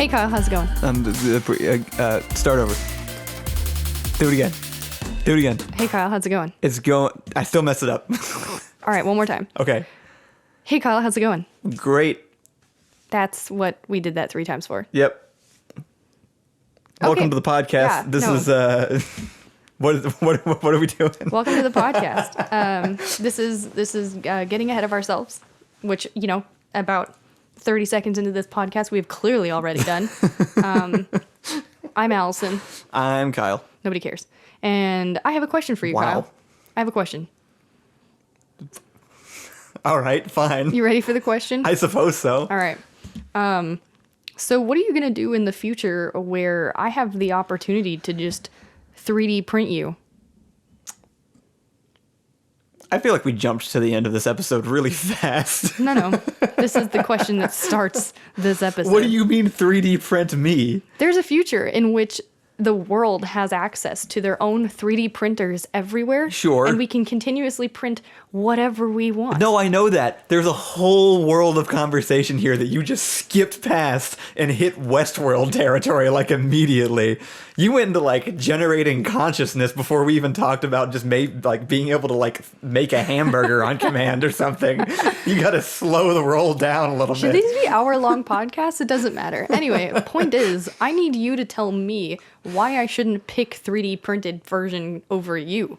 Hey Kyle, how's it going? Start over. Do it again. Do it again. Hey Kyle, how's it going? It's going. I still messed it up. All right, one more time. Okay. Hey Kyle, how's it going? Great. That's what we did that 3 times for. Yep. Welcome to the podcast. Yeah, This is what are we doing? Welcome to the podcast. This is getting ahead of ourselves, which, you know, about 30 seconds into this podcast, we have clearly already done. I'm Allison. I'm Kyle. Nobody cares. And I have a question for you, Wow. Kyle. I have a question. All right, fine. You ready for the question? I suppose so. All right. So what are you going to do in the future where I have the opportunity to just 3D print you? I feel like we jumped to the end of this episode really fast. No. This is the question that starts this episode. What do you mean 3D print me? There's a future in which the world has access to their own 3D printers everywhere. Sure. And we can continuously print whatever we want. No, I know that. There's a whole world of conversation here that you just skipped past and hit Westworld territory like immediately. You went into like generating consciousness before we even talked about just being able to like make a hamburger on command or something. You got to slow the roll down a little Should bit. these be hour-long podcasts? It doesn't matter. Anyway, the point is, I need you to tell me why I shouldn't pick 3D printed version over you.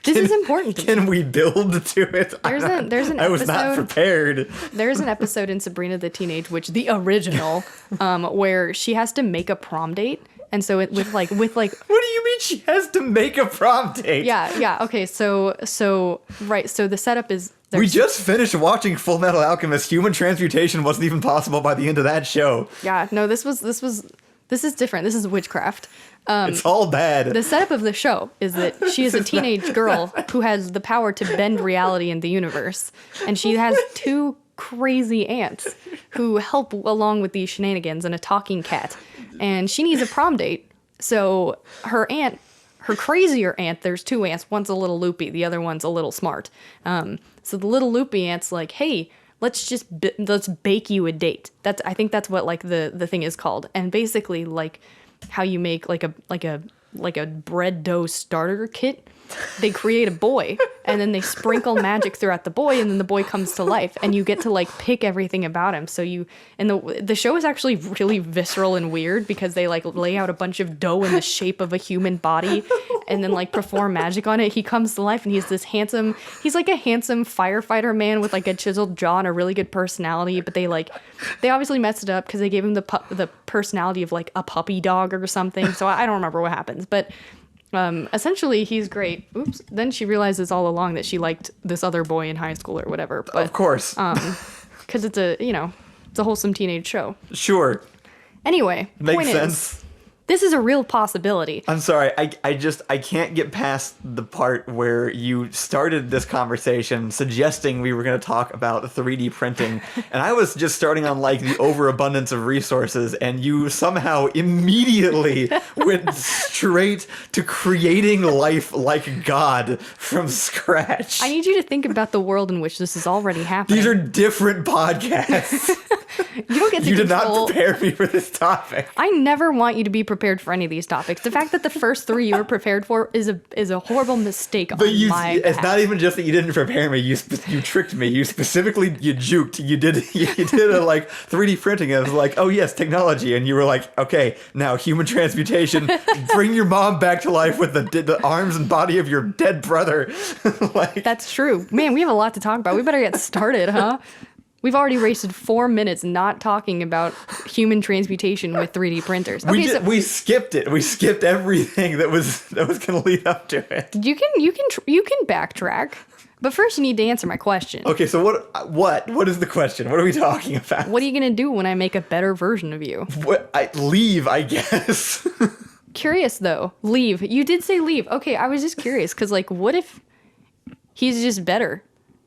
This is important to me. Can we build to it? There's an I was not episode- prepared. There's an episode in Sabrina the Teenage Witch, the original, where she has to make a prom date, and so with like. What do you mean she has to make a prom date? Yeah. Okay. So the setup is. We just finished watching Full Metal Alchemist. Human transmutation wasn't even possible by the end of that show. Yeah. No. This is different. This is witchcraft. It's all bad. The setup of the show is that she is a teenage girl who has the power to bend reality in the universe, and she has 2 crazy aunts who help along with these shenanigans and a talking cat, and she needs a prom date. So her crazier aunt, there's 2 aunts. One's a little loopy, the other one's a little smart. So the little loopy aunt's like, hey, let's bake you a date. I think that's what like the thing is called. And basically like how you make like a bread dough starter kit. They create a boy and then they sprinkle magic throughout the boy, and then the boy comes to life and you get to like pick everything about him. So the show is actually really visceral and weird because they like lay out a bunch of dough in the shape of a human body and then like perform magic on it. He comes to life and he's like a handsome firefighter man with like a chiseled jaw and a really good personality, but they obviously messed it up because they gave him the personality of like a puppy dog or something. So I don't remember what happens, but essentially he's great. Oops. Then she realizes all along that she liked this other boy in high school or whatever. But, of course. Because it's a wholesome teenage show. Sure. Anyway, Makes sense. This is a real possibility. I'm sorry, I can't get past the part where you started this conversation suggesting we were going to talk about 3D printing, and I was just starting on like the overabundance of resources, and you somehow immediately went straight to creating life like God from scratch. I need you to think about the world in which this is already happening. These are different podcasts. You don't get to You did control. not prepare me for this topic. I never want you to be prepared for any of these topics. The fact that the first 3 you were prepared for is a horrible mistake on my It's behalf. not even just that you didn't prepare me. You tricked me. You juked. You did a like 3D printing. And I was like, oh yes, technology. And you were like, okay, now human transmutation. Bring your mom back to life with the arms and body of your dead brother. Like, That's true. Man, we have a lot to talk about. We better get started, huh? We've already wasted 4 minutes not talking about human transmutation with 3D printers. Okay, we skipped it. We skipped everything that was going to lead up to it. you can backtrack, but first you need to answer my question. Okay, so what is the question? What are we talking about? What are you gonna do when I make a better version of you? Leave, I guess. Curious though. Leave. You did say leave. Okay, I was just curious because like, what if he's just better?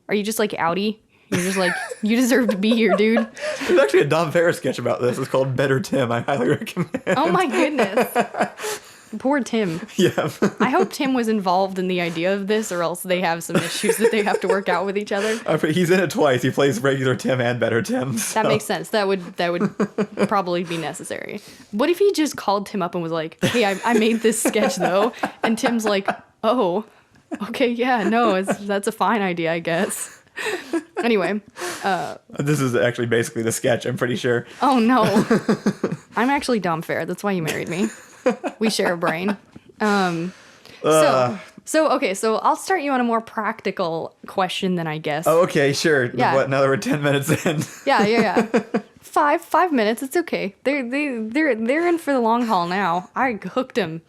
Are you just like outie? You're just like, you deserve to be here, dude. There's actually a Dom Ferris sketch about this. It's called Better Tim. I highly recommend. Oh my goodness. Poor Tim. Yeah. I hope Tim was involved in the idea of this, or else they have some issues that they have to work out with each other. He's in it twice. He plays regular Tim and better Tim. So. That makes sense. That would probably be necessary. What if he just called Tim up and was like, "Hey, I made this sketch though," and Tim's like, "Oh, okay, yeah, no, that's a fine idea, I guess." Anyway, this is actually basically the sketch. I'm pretty sure. oh no, I'm actually dumb fair. That's why you married me. We share a brain. So I'll start you on a more practical question then, I guess. Oh, okay, sure. Yeah. What? Now that we're 10 minutes in. Yeah. 5 minutes. It's okay. They're in for the long haul now. I hooked them.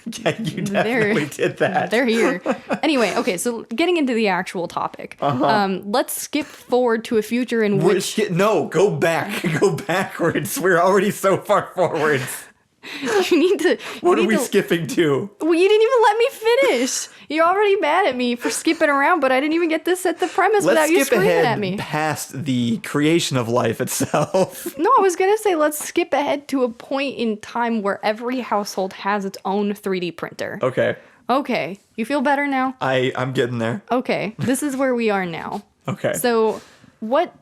Yeah, you definitely did that. They're here. Anyway, okay. So getting into the actual topic, let's skip forward to a future in which No, go back. Go backwards. We're already so far forwards. you need to. What are we skipping to? Well, you didn't even let me finish. You're already mad at me for skipping around, but I didn't even get to set the premise without you screaming at me. Past the creation of life itself. No, I was gonna say let's skip ahead to a point in time where every household has its own 3D printer. Okay. Okay, you feel better now? I'm getting there. Okay, this is where we are now. Okay. So, what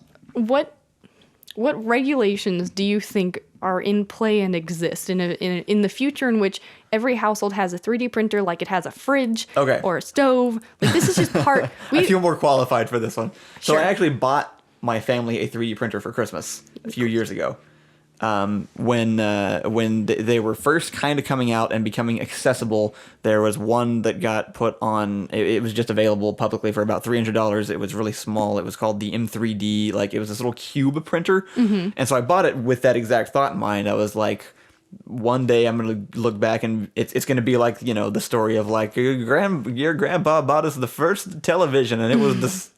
regulations do you think are in play and exist in the future in which every household has a 3D printer, like it has a fridge or a stove? Like this is just part. I feel more qualified for this one. So Sure. I actually bought my family a 3D printer for Christmas a few years ago. When they were first kind of coming out and becoming accessible, there was one that got put on. It was just available publicly for about $300. It was really small. It was called the M3D. Like it was this little cube printer. Mm-hmm. And so I bought it with that exact thought in mind. I was like, one day I'm gonna look back and it's gonna be like, you know, the story of like your grandpa bought us the first television and it was this.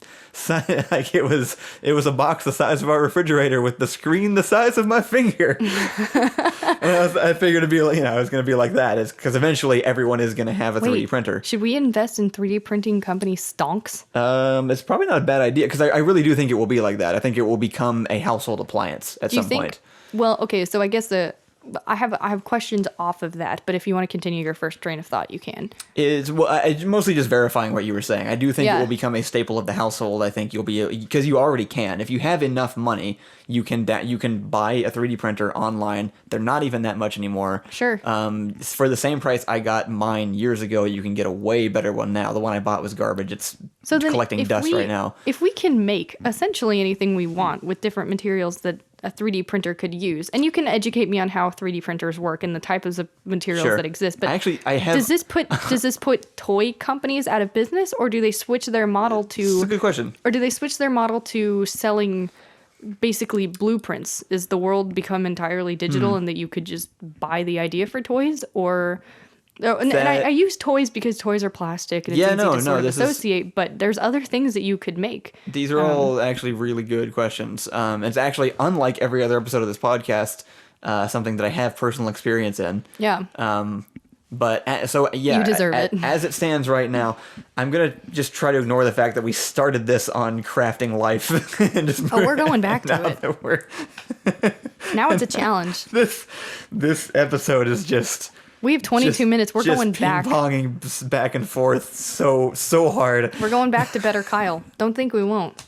Like it was a box the size of our refrigerator with the screen the size of my finger. And I figured it'd be like, you know, it's going to be like that. It's because eventually everyone is going to have a 3D printer. Should we invest in 3D printing company stonks? It's probably not a bad idea because I really do think it will be like that. I think it will become a household appliance at some point. Well, okay, so I guess I have questions off of that, but if you want to continue your first train of thought, you can. It's mostly just verifying what you were saying. I do think it will become a staple of the household. I think you'll be, because you already can. If you have enough money, you can buy a 3D printer online. They're not even that much anymore. Sure. For the same price I got mine years ago, you can get a way better one now. The one I bought was garbage. It's collecting dust right now. If we can make essentially anything we want with different materials that a 3D printer could use, and you can educate me on how 3D printers work and the types of materials that exist. But I have. Does this put toy companies out of business, or do they switch their model to? That's a good question. Or do they switch their model to selling basically blueprints? Is the world become entirely digital and that you could just buy the idea for toys, or? And I use toys because toys are plastic and it's easy to sort of associate, but there's other things that you could make. These are all actually really good questions. It's actually, unlike every other episode of this podcast, something that I have personal experience in. Yeah. You deserve it. As it stands right now, I'm going to just try to ignore the fact that we started this on crafting life. And just we're going back to it. Now it's a challenge. This episode is just... We have 22 minutes. We're going back. Ping-ponging back and forth so hard. We're going back to better Kyle. Don't think we won't.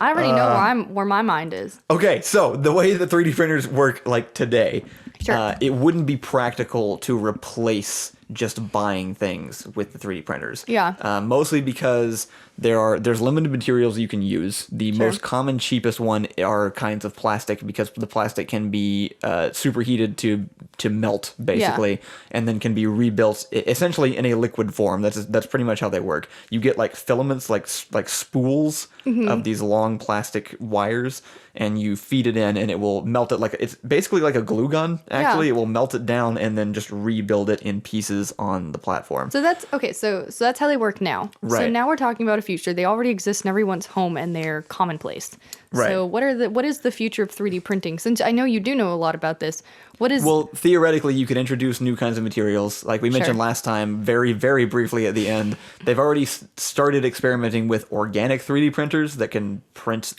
I already know where my mind is. Okay, so the way that 3D printers work like today, Sure. It wouldn't be practical to replace just buying things with the 3D printers. Yeah. Mostly because there's limited materials you can use. The most common, cheapest one are kinds of plastic because the plastic can be superheated to melt basically, and then can be rebuilt essentially in a liquid form. That's pretty much how they work. You get like filaments, like spools of these long plastic wires, and you feed it in, and it will melt it it's basically like a glue gun. Actually, it will melt it down and then just rebuild it in pieces on the platform. So that's okay. So that's how they work now. Right. So now we're talking about a future. They already exist in everyone's home and they're commonplace. Right. So what is the future of 3D printing? Since I know you do know a lot about this, Well, theoretically, you could introduce new kinds of materials. Like we mentioned last time, very, very briefly at the end, they've already started experimenting with organic 3D printers that can print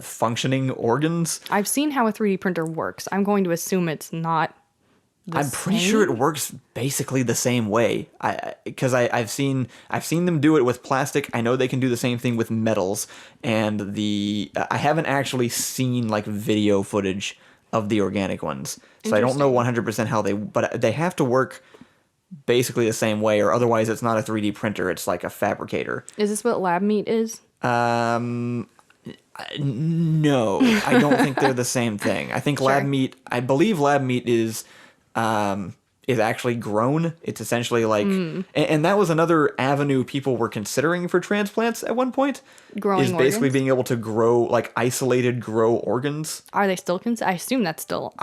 functioning organs. I've seen how a 3D printer works. I'm going to assume it's not I'm pretty sure it works basically the same way. Because I've seen them do it with plastic. I know they can do the same thing with metals. And I haven't actually seen like video footage of the organic ones, so I don't know 100% how but they have to work basically the same way, or otherwise it's not a 3D printer. It's like a fabricator. Is this what lab meat is? No, I don't think they're the same thing. I think I believe lab meat is actually grown. It's essentially like, and that was another avenue people were considering for transplants at one point. Growing is basically organs? being able to grow, like isolated grow organs. Are they still I assume that's still.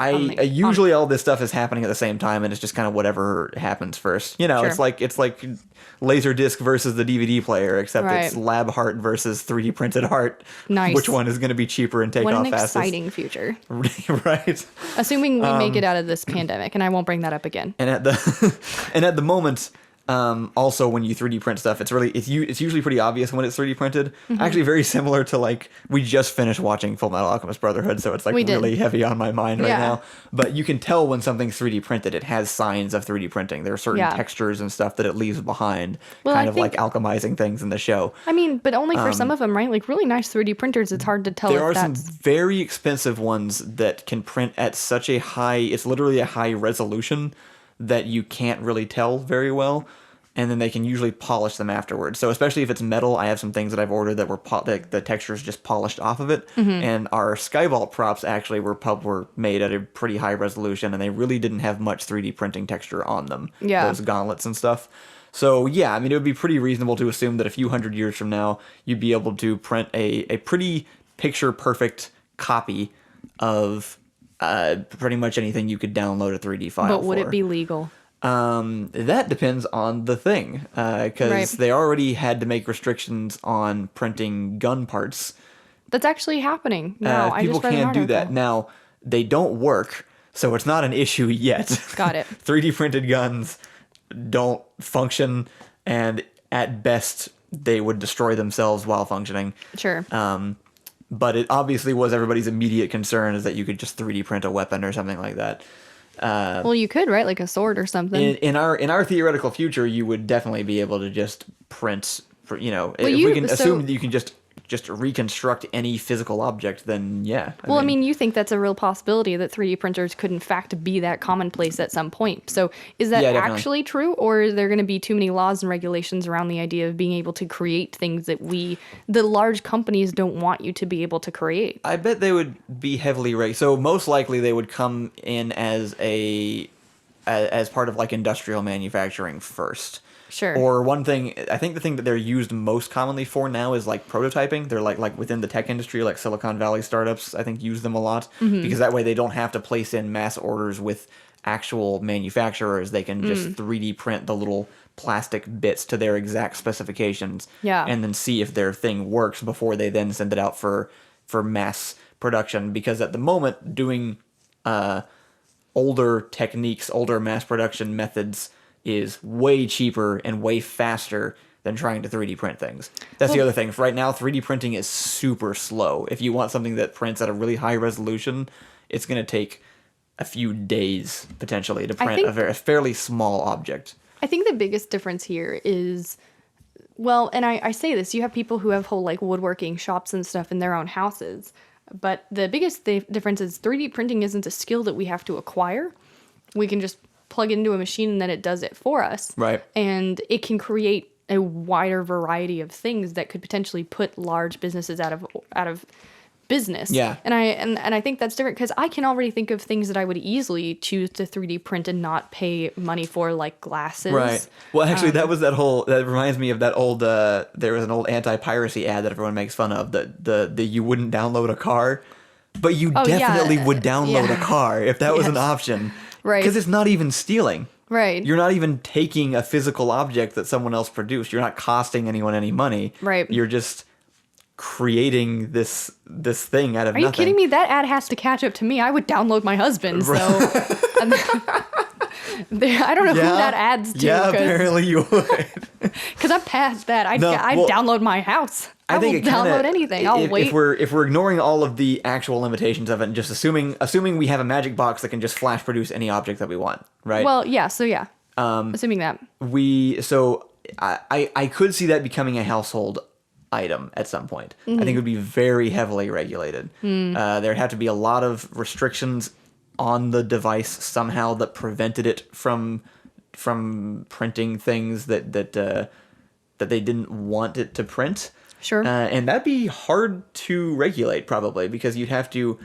Usually all this stuff is happening at the same time, and it's just kind of whatever happens first. You know, Sure. it's like Laserdisc versus the DVD player, except it's Right. lab heart versus 3D printed heart. Nice. Which one is going to be cheaper and take What off an fastest? exciting future. Right. Assuming we make it out of this pandemic, and I won't bring that up again. And at the moment, also when you 3D print stuff, it's usually pretty obvious when it's 3D printed. Mm-hmm. Actually, very similar to like we just finished watching Full Metal Alchemist Brotherhood, so it's like really heavy on my mind right now. But you can tell when something's 3D printed; it has signs of 3D printing. There are certain textures and stuff that it leaves behind, kind of like alchemizing things in the show. I mean, but only for some of them, right? Like really nice 3D printers, it's hard to tell There if are that's... some very expensive ones that can print at such a high, it's literally a high resolution that you can't really tell very well. And then they can usually polish them afterwards. So especially if it's metal, I have some things that I've ordered that were the textures just polished off of it. Mm-hmm. And our Skyvault props actually were made at a pretty high resolution, and they really didn't have much 3D printing texture on them. Yeah. Those gauntlets and stuff. So yeah, I mean, it would be pretty reasonable to assume that a few hundred years from now, you'd be able to print a pretty picture-perfect copy of pretty much anything you could download a 3D file for. But would it be legal? That depends on the thing, because they already had to make restrictions on printing gun parts. That's actually happening now. I People just read an can do that. article. Now, they don't work, so it's not an issue yet. Got it. 3D printed guns don't function, and at best, they would destroy themselves while functioning. Sure. But it obviously was everybody's immediate concern is that you could just 3D print a weapon or something like that. Well, you could, right? Like a sword or something. In our theoretical future, you would definitely be able to just print, if you- we can so- assume that you can just reconstruct any physical object, then yeah. I mean, you think that's a real possibility that 3D printers could in fact be that commonplace at some point. So is that definitely. actually true, or is there going to be too many laws and regulations around the idea of being able to create things that the large companies don't want you to be able to create? I bet they would be heavily regulated. So most likely they would come in as part of like industrial manufacturing first. Sure. Or one thing, I think the thing that they're used most commonly for now is like prototyping. They're like within the tech industry, like Silicon Valley startups, I think use them a lot because that way they don't have to place in mass orders with actual manufacturers. They can just 3D print the little plastic bits to their exact specifications and then see if their thing works before they then send it out for mass production. Because at the moment, doing older techniques, older mass production methods is way cheaper and way faster than trying to 3D print things. That's the other thing. Right now, 3D printing is super slow. If you want something that prints at a really high resolution, it's going to take a few days, potentially, to print a fairly small object. I think the biggest difference here is, well, and I say this, you have people who have whole like woodworking shops and stuff in their own houses, but the biggest difference is 3D printing isn't a skill that we have to acquire. We can just plug it into a machine and then it does it for us. Right. And it can create a wider variety of things that could potentially put large businesses out of business. Yeah. And I think that's different because I can already think of things that I would easily choose to 3D print and not pay money for, like glasses. Right. Well, actually, that reminds me of that old, there was an old anti-piracy ad that everyone makes fun of, that you wouldn't download a car, but you definitely would download a car if that was an option. Right. Because it's not even stealing. Right. You're not even taking a physical object that someone else produced. You're not costing anyone any money. Right. You're just creating this thing out of nothing. Are you kidding me? That ad has to catch up to me. I would download my husband. So I don't know who that adds to. Yeah, apparently you would. Because I'm past that. I'd No, well, download my house. I think will it kinda, download anything. I'll wait. If we're ignoring all of the actual limitations of it and just assuming we have a magic box that can just flash produce any object that we want, right? Well, yeah. So yeah. Assuming that. I could see that becoming a household item at some point. I think it would be very heavily regulated. There'd have to be a lot of restrictions on the device somehow that prevented it from printing things that they didn't want it to print. Sure. And that'd be hard to regulate probably because you'd have to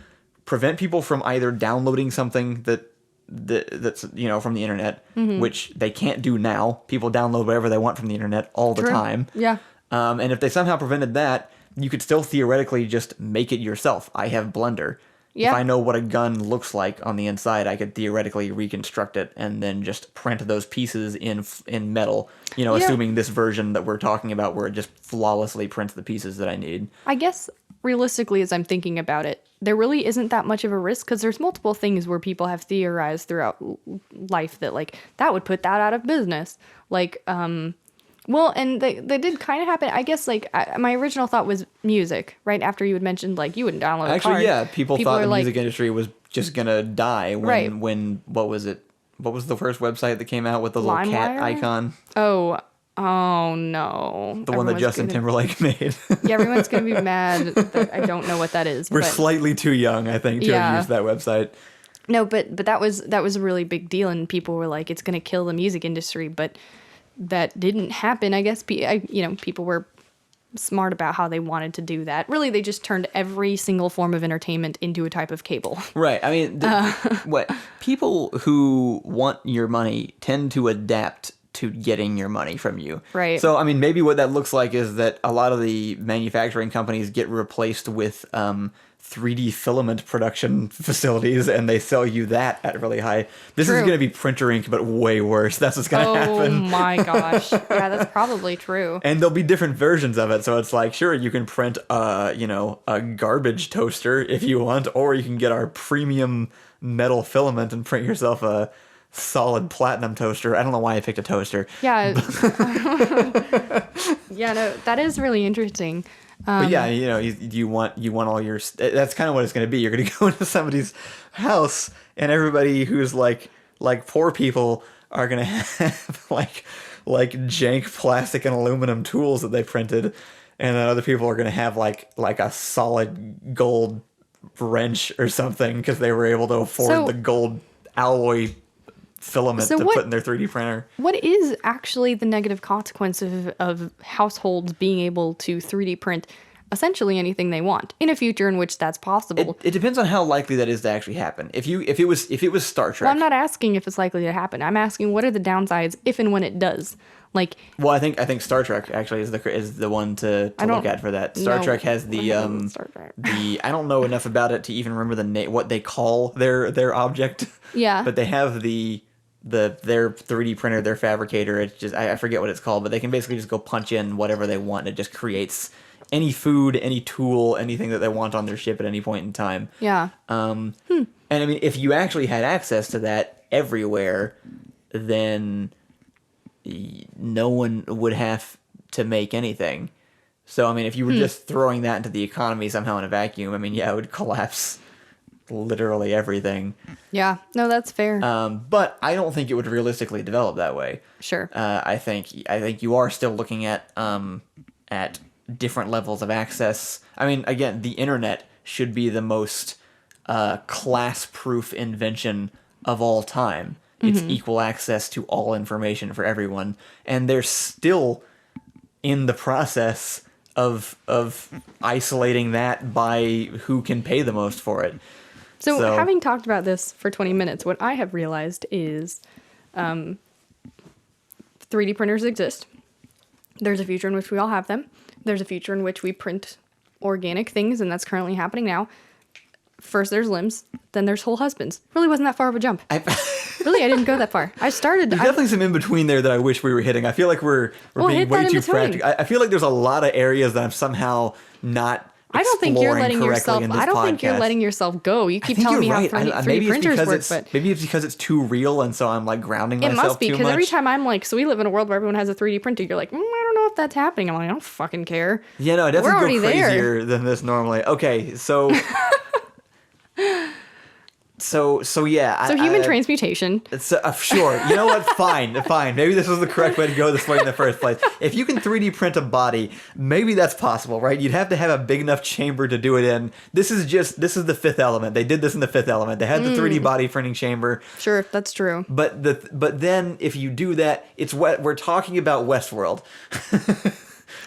prevent people from either downloading something that's from the internet, which they can't do now. People download whatever they want from the internet all the time. Yeah. And if they somehow prevented that, you could still theoretically just make it yourself. I have Blender. Yeah. If I know what a gun looks like on the inside, I could theoretically reconstruct it and then just print those pieces in metal, assuming this version that we're talking about where it just flawlessly prints the pieces that I need. I guess realistically, as I'm thinking about it, there really isn't that much of a risk because there's multiple things where people have theorized throughout life that like that would put that out of business. Like, well, and they did kind of happen. I guess like my original thought was music. Right after you had mentioned like you wouldn't download. Actually, a card. yeah, people thought the like, music industry was just gonna die when Right. What was it? What was the first website that came out with the little cat LimeWire? icon? Oh no. The one that Justin Timberlake made. Yeah, everyone's gonna be mad that I don't know what that is. We're but slightly too young, I think, to have used that website. No, but that was a really big deal, and people were like, it's gonna kill the music industry, but that didn't happen. I guess people were smart about how they wanted to do that. Really, they just turned every single form of entertainment into a type of cable. Right. I mean, what people who want your money tend to adapt to getting your money from you. Right. So, I mean, maybe what that looks like is that a lot of the manufacturing companies get replaced with 3D filament production facilities, and they sell you that at really high. This is going to be printer ink, but way worse. That's what's going to happen. Oh my gosh. Yeah, that's probably true. And there'll be different versions of it. So it's like, sure, you can print, a garbage toaster if you want, or you can get our premium metal filament and print yourself a solid platinum toaster. I don't know why I picked a toaster. Yeah. Yeah, no, that is really interesting. But yeah, you want all your. That's kind of what it's going to be. You're going to go into somebody's house, and everybody who's like poor people are going to have like jank plastic and aluminum tools that they printed, and then other people are going to have like a solid gold wrench or something because they were able to afford the gold alloy filament to put in their 3D printer. What is actually the negative consequence of households being able to 3D print essentially anything they want in a future in which that's possible? It depends on how likely that is to actually happen. If it was Star Trek. Well, I'm not asking if it's likely to happen. I'm asking what are the downsides if and when it does. Like, well, I think Star Trek actually is the one to look at for that. Star Trek has the I don't know enough about it to even remember the name, what they call their object. Yeah. But they have their 3D printer, their fabricator. It's just I forget what it's called, but they can basically just go punch in whatever they want. It just creates any food, any tool, anything that they want on their ship at any point in time. Yeah. And I mean, if you actually had access to that everywhere, then no one would have to make anything. So, I mean, if you were just throwing that into the economy somehow in a vacuum, I mean, yeah, it would collapse literally everything. Yeah. No, that's fair. But I don't think it would realistically develop that way. Sure. I think you are still looking at different levels of access. I mean, again, the internet should be the most class-proof invention of all time. It's equal access to all information for everyone, and they're still in the process of isolating that by who can pay the most for it. So having talked about this for 20 minutes, what I have realized is 3D printers exist. There's a future in which we all have them. There's a future in which we print organic things, and that's currently happening now. First there's limbs, then there's whole husbands. Really wasn't that far of a jump. Really, I didn't go that far. There's definitely some in between there that I wish we were hitting. I feel like we're being way too practical. I feel like there's a lot of areas that I'm somehow not I don't think you're letting correctly yourself. in this I don't think you're podcast. letting yourself go. You I keep think telling me you're how right. 3D Maybe it's printers because work, it's but maybe it's because it's too real, and so I'm like grounding it myself must be too because much. every time I'm like, so we live in a world where everyone has a 3D printer. You're like, I don't know if that's happening. I'm like, I don't fucking care. Yeah, no, I We're definitely already go there. crazier than this normally. Okay, so. So yeah. So human transmutation. It's sure. You know what? Fine. Maybe this was the correct way to go this way in the first place. If you can 3D print a body, maybe that's possible, right? You'd have to have a big enough chamber to do it in. This is the Fifth Element. They did this in the Fifth Element. They had the 3D body printing chamber. Sure, that's true. But then if you do that, we're talking about Westworld.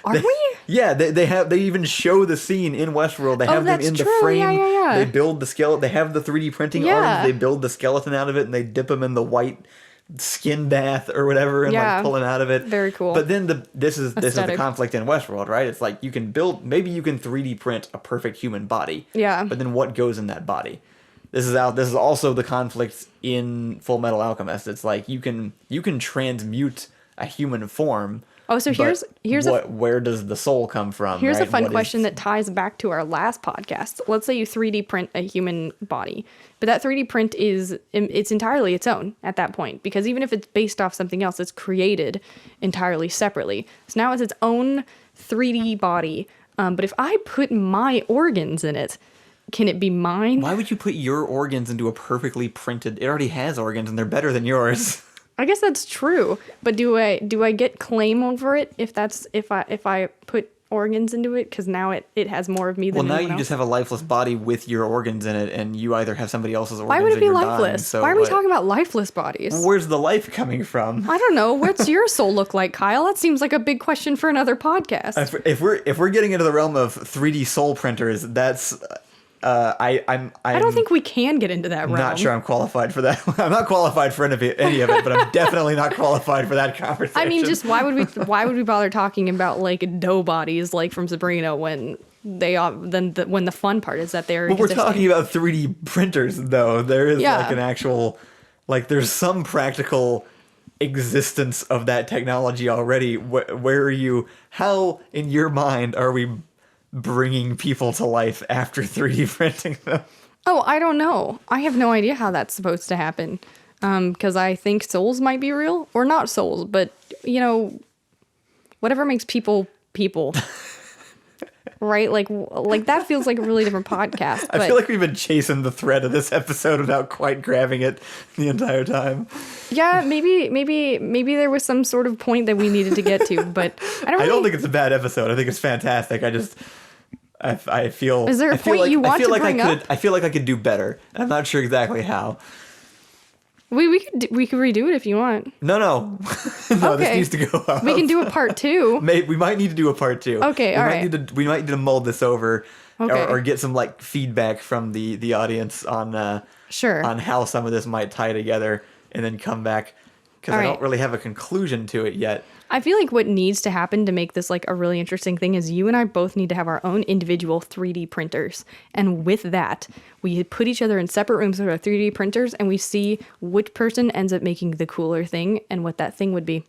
Are we? Yeah, they even show the scene in Westworld. They have them that's in the true. frame. Yeah. They build the skeleton. They have the 3D printing Yeah. arms. They build the skeleton out of it, and they dip him in the white skin bath or whatever, and Yeah. like pull him out of it. Very cool. But then this is the Aesthetic. conflict in Westworld, right? It's like you can 3D print a perfect human body. Yeah. But then what goes in that body? This is also the conflict in Full Metal Alchemist. It's like you can transmute a human form. Oh, so but here's where does the soul come from? Here's right? a fun What question that ties back to our last podcast. Let's say you 3D print a human body, but that 3D print it's entirely its own at that point, because even if it's based off something else, it's created entirely separately. So now it's its own 3D body. But if I put my organs in it, can it be mine? Why would you put your organs into a perfectly printed? It already has organs, and they're better than yours. I guess that's true, but do I get claim over it if I put organs into it, because now it has more of me than Well, now anyone you else? just have a lifeless body with your organs in it, and you either have somebody else's organs. Why would it or be you're lifeless? dying, so Why are we talking about lifeless bodies? Where's the life coming from? I don't know. What's your soul look like, Kyle? That seems like a big question for another podcast. If we're getting into the realm of 3D soul printers, that's I'm I don't think we can get into that realm. not sure I'm qualified for that. I'm not qualified for any of it, but I'm definitely not qualified for that conversation. I mean, just why would we bother talking about like dough bodies like from Sabrina when when the fun part is that they're Well, we're existing. talking about 3D printers, though. There is Yeah. like an actual, like there's some practical existence of that technology already. Where are you? How in your mind are we bringing people to life after 3D printing them? Oh, I don't know. I have no idea how that's supposed to happen. Because I think souls might be real, or not souls, but whatever makes people. Right? Like that feels like a really different podcast. But I feel like we've been chasing the thread of this episode without quite grabbing it the entire time. yeah, maybe there was some sort of point that we needed to get to, but I don't think it's a bad episode. I think it's fantastic. I feel. Is there a I feel point like, you want I feel to like bring I could. up? I feel like I could do better. And I'm not sure exactly how. we could redo it if you want. No, no, this Okay. needs to go up. We can do a part 2. We might need to do a part 2. Okay, all right. We might need to mold this over, Okay. or get some like feedback from the audience on Sure. on how some of this might tie together, and then come back, because All I right. don't really have a conclusion to it yet. I feel like what needs to happen to make this like a really interesting thing is you and I both need to have our own individual 3D printers. And with that, we put each other in separate rooms with our 3D printers and we see which person ends up making the cooler thing and what that thing would be.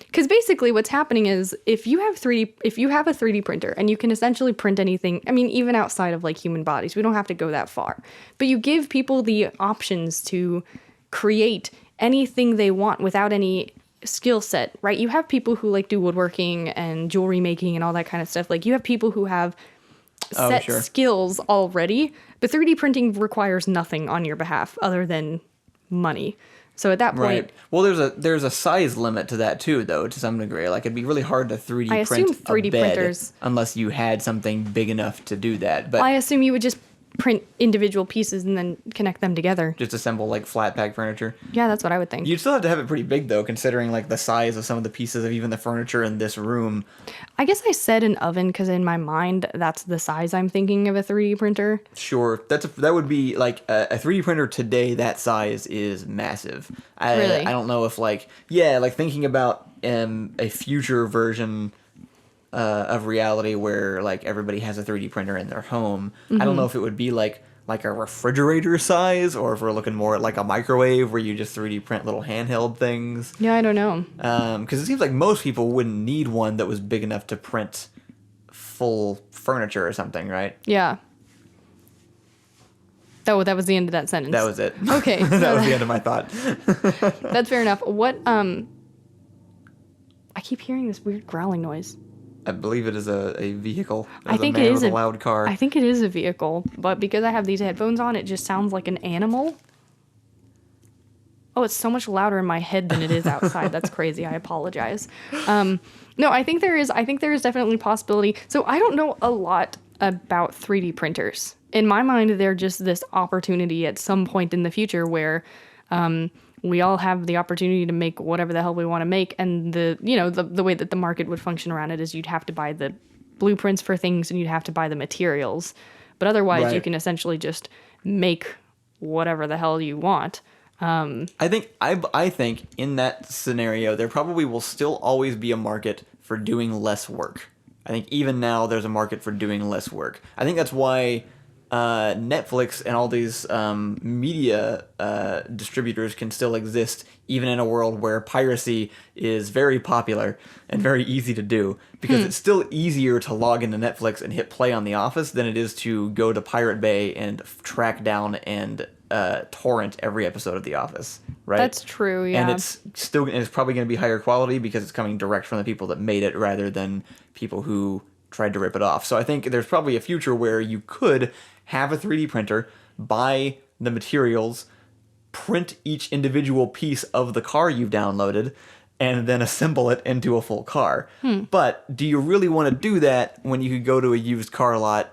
Because basically what's happening is if you have a 3D printer and you can essentially print anything, I mean, even outside of like human bodies, we don't have to go that far, but you give people the options to create anything they want without any skill set, right? You have people who like do woodworking and jewelry making and all that kind of stuff. Like you have people who have set sure. skills already, but 3D printing requires nothing on your behalf other than money. So at that point, Right. Well, there's a size limit to that too, though, to some degree. Like it'd be really hard to 3D I print assume 3D a bed printers- unless you had something big enough to do that. But I assume you would just print individual pieces and then connect them together. just assemble like flat pack furniture. Yeah, that's what I would think. You'd still have to have it pretty big, though, considering like the size of some of the pieces of even the furniture in this room. I guess I said an oven because in my mind, that's the size I'm thinking of a 3D printer. Sure, that would be like a 3D printer today. That size is massive. Really? I don't know if like thinking about a future version of reality where like everybody has a 3D printer in their home. I don't know if it would be like a refrigerator size, or if we're looking more at like a microwave where you just 3D print little handheld things. Yeah, I don't know. Because it seems like most people wouldn't need one that was big enough to print full furniture or something, right? Yeah. That was the end of that sentence. That was it. Okay. That was the end of my thought. That's fair enough. What, I keep hearing this weird growling noise. I believe it is a vehicle. I think it is a loud car. I think it is a vehicle, but because I have these headphones on, it just sounds like an animal. Oh, it's so much louder in my head than it is outside. That's crazy. I apologize. No, I think there is definitely possibility. So I don't know a lot about 3D printers. In my mind, they're just this opportunity at some point in the future where we all have the opportunity to make whatever the hell we want to make, and the way that the market would function around it is you'd have to buy the blueprints for things and you'd have to buy the materials, but otherwise you can essentially just make whatever the hell you want. I think in that scenario there probably will still always be a market for doing less work. I think even now there's a market for doing less work. I think that's why Netflix and all these media distributors can still exist even in a world where piracy is very popular and very easy to do, because it's still easier to log into Netflix and hit play on The Office than it is to go to Pirate Bay and track down and torrent every episode of The Office, right? That's true, yeah. And it's probably going to be higher quality because it's coming direct from the people that made it rather than people who tried to rip it off. So I think there's probably a future where you could have a 3D printer, buy the materials, print each individual piece of the car you've downloaded, and then assemble it into a full car. But do you really want to do that when you could go to a used car lot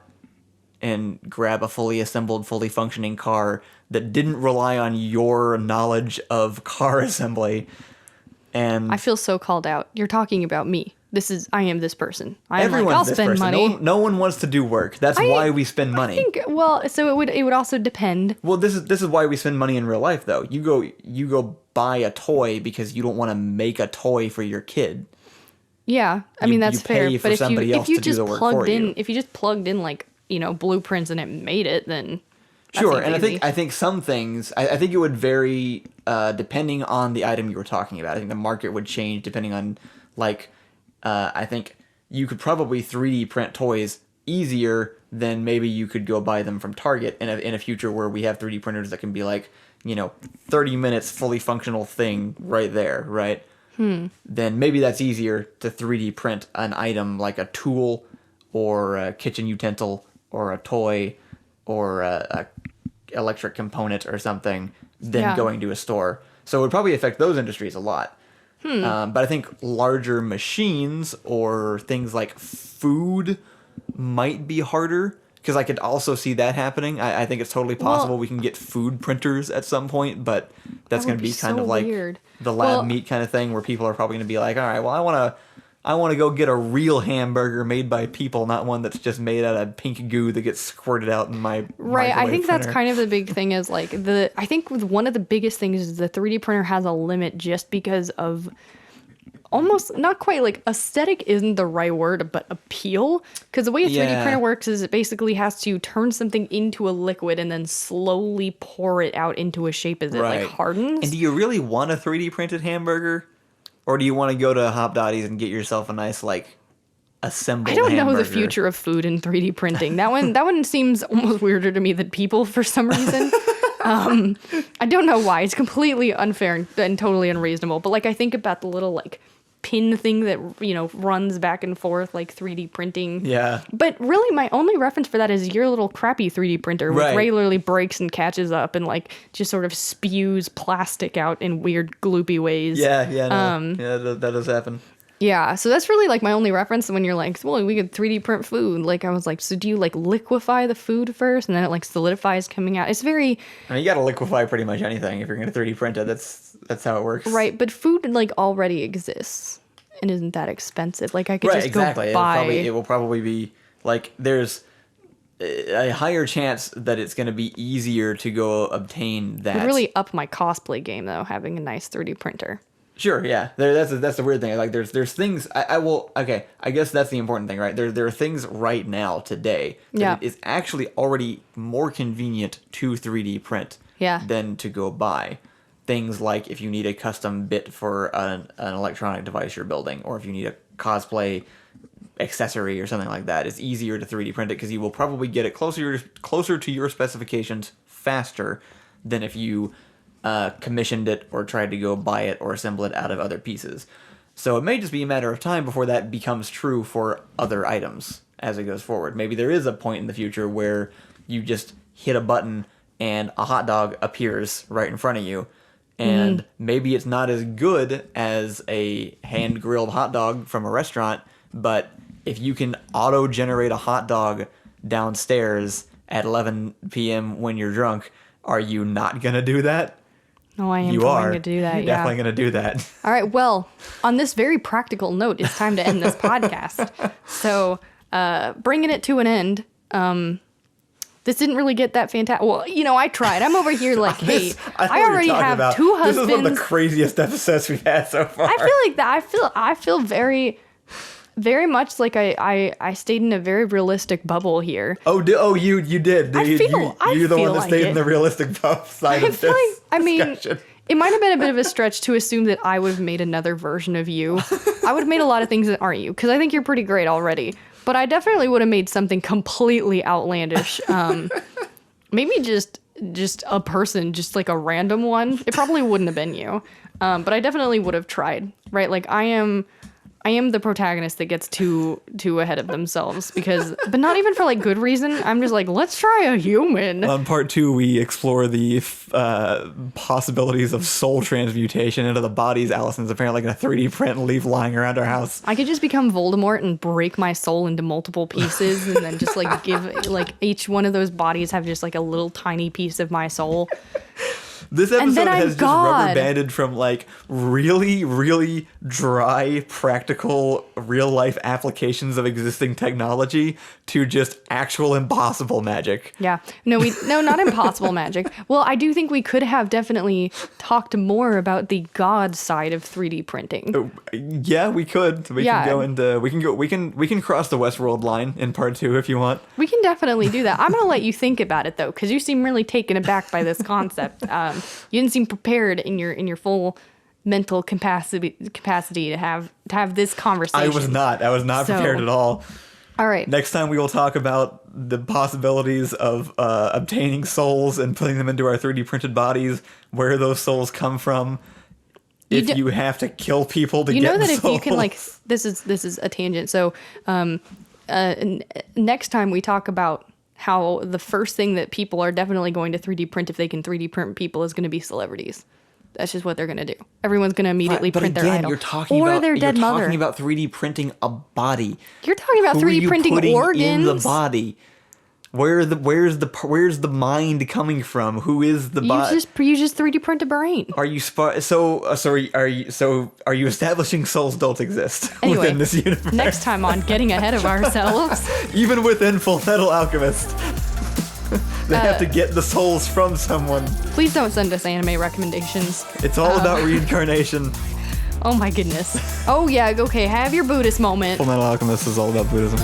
and grab a fully assembled, fully functioning car that didn't rely on your knowledge of car assembly? And I feel so called out. You're talking about me. I am this person. I'll this spend person. money. No one wants to do work. That's why we spend money. So it would also depend. Well, this is why we spend money in real life, though. You go buy a toy because you don't want to make a toy for your kid. Yeah, I mean that's fair. Pay for But somebody else if you to do just the work plugged for you. if you just plugged in like blueprints and it made it, then that Sure, seems and easy. I think some things I think it would vary depending on the item you were talking about. I think the market would change depending on I think you could probably 3D print toys easier than maybe you could go buy them from Target in a future where we have 3D printers that can be 30 minutes fully functional thing right there, right? Then maybe that's easier to 3D print an item like a tool or a kitchen utensil or a toy or a electric component or something than going to a store. So it would probably affect those industries a lot. But I think larger machines or things like food might be harder, because I could also see that happening. I think it's totally possible we can get food printers at some point, but that's going to be kind of like weird. The lab meat kind of thing where people are probably going to be like, all right, well, I want to go get a real hamburger made by people, not one that's just made out of pink goo that gets squirted out in my Right, I think that's printer. kind of the big thing is I think one of the biggest things is the 3D printer has a limit just because of almost not quite aesthetic isn't the right word, but appeal. Because the way a 3D printer works is it basically has to turn something into a liquid and then slowly pour it out into a shape as it hardens. And do you really want a 3D printed hamburger? Or do you want to go to Hop Dotties and get yourself a nice, assembled I don't hamburger? know the future of food in 3D printing. That one seems almost weirder to me than people for some reason. I don't know why. It's completely unfair and totally unreasonable. But I think about the little pin thing that runs back and forth 3D printing. Yeah. But really, my only reference for that is your little crappy 3D printer, which regularly breaks and catches up and just sort of spews plastic out in weird gloopy ways. Yeah, that does happen. Yeah, so that's really my only reference when you're well, we could 3D print food. I was so do you liquefy the food first and then it solidifies coming out? It's very... I mean, you gotta liquefy pretty much anything if you're gonna 3D print it. That's how it works. Right, but food already exists and isn't that expensive. I could just exactly. go buy... It will probably be there's a higher chance that it's gonna be easier to go obtain that. It would really up my cosplay game though, having a nice 3D printer. Sure, yeah. That's the weird thing. There's things I guess that's the important thing, right? There are things right now today that it is actually already more convenient to 3D print than to go buy. Things like if you need a custom bit for an electronic device you're building, or if you need a cosplay accessory or something like that. It's easier to 3D print it because you will probably get it closer to your specifications faster than if you commissioned it or tried to go buy it or assemble it out of other pieces. So it may just be a matter of time before that becomes true for other items as it goes forward. Maybe there is a point in the future where you just hit a button and a hot dog appears right in front of you. And maybe it's not as good as a hand-grilled hot dog from a restaurant, but if you can auto-generate a hot dog downstairs at 11 p.m. when you're drunk, are you not going to do that? No, I am going to do that, You're definitely going to do that. All right, well, on this very practical note, it's time to end this podcast. So, bringing it to an end, this didn't really get that fantastic. Well, I tried. I'm over here like, hey, I already have 2 husbands. This is one of the craziest episodes we've had so far. I feel like that. I feel very, very much like I stayed in a very realistic bubble here. You did. You're the one that stayed in the realistic side of this discussion. It might have been a bit of a stretch to assume that I would have made another version of you. I would have made a lot of things that aren't you, because I think you're pretty great already. But I definitely would have made something completely outlandish. Maybe just a person, just like a random one. It probably wouldn't have been you. But I definitely would have tried, right? Like I am the protagonist that gets too ahead of themselves but not even for like good reason. I'm just like, let's try a human. On part 2, we explore the possibilities of soul transmutation into the bodies Allison's apparently going to 3D print and leave lying around our house. I could just become Voldemort and break my soul into multiple pieces and then just like give like each one of those bodies have just like a little tiny piece of my soul. This episode has just rubber banded from like really, really dry, practical, real life applications of existing technology to just actual impossible magic. Yeah. No, not impossible magic. Well, I do think we could have definitely talked more about the God side of 3D printing. Yeah, we could. We can cross the Westworld line in part 2 if you want. We can definitely do that. I'm going to let you think about it though, because you seem really taken aback by this concept. You didn't seem prepared in your full mental capacity to have this conversation. I was not prepared at all. All right. Next time we will talk about the possibilities of obtaining souls and putting them into our 3D printed bodies, where those souls come from. If you have to kill people to get souls. You know that if you can this is a tangent. So next time we talk about how the first thing that people are definitely going to 3D print if they can 3D print people is going to be celebrities. That's just what they're going to do. Everyone's going to immediately print their idol. You're talking about 3D printing a body. You're talking about 3D printing organs. In the body. Where's the mind coming from? Who is the body? You just 3D print a brain. Are you are you establishing souls don't exist within this universe? Next time on Getting Ahead of Ourselves. Even within Full Metal Alchemist. They have to get the souls from someone. Please don't send us anime recommendations. It's all about reincarnation. Oh my goodness. Oh yeah, okay, have your Buddhist moment. Full Metal Alchemist is all about Buddhism.